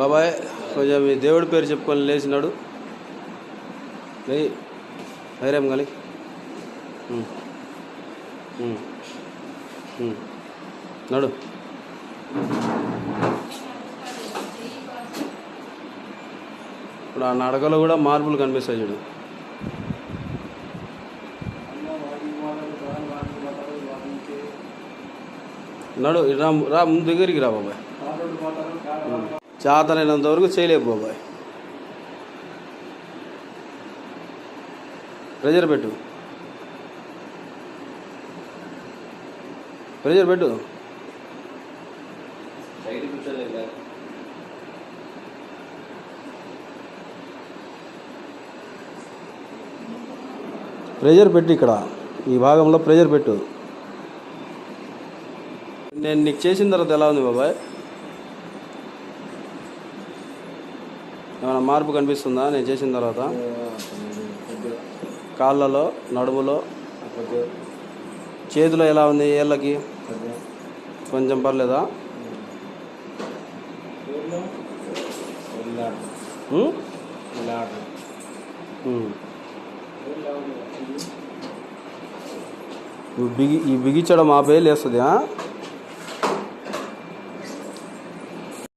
బాబాయ్ కొంచెం మీ దేవుడి పేరు చెప్పుకొని లేచినాడు. లే ధైర్యం కానీ నడు. ఇప్పుడు ఆ నడకలో కూడా మార్పులు కనిపిస్తాయి చూడు. నడు రా రా ముందు దగ్గరికి రా బాబాయ్. చేతనైనంత వరకు చేయలేవు బాబాయ్. ప్రెజర్ పెట్టు, ప్రెజర్ పెట్టు. ప్రెజర్ పెట్టు, ఇక్కడ ఈ భాగంలో ప్రెజర్ పెట్టు. నేను నీకు చేసిన తర్వాత ఎలా ఉంది బాబాయ్? ఏమైనా మార్పు కనిపిస్తుందా నేను చేసిన తర్వాత? కాళ్ళలో, నడుములో, చేతిలో ఎలా ఉంది? ఏళ్ళకి కొంచెం పర్లేదా? ఈ బిగించడం ఆపే లేస్తుంది.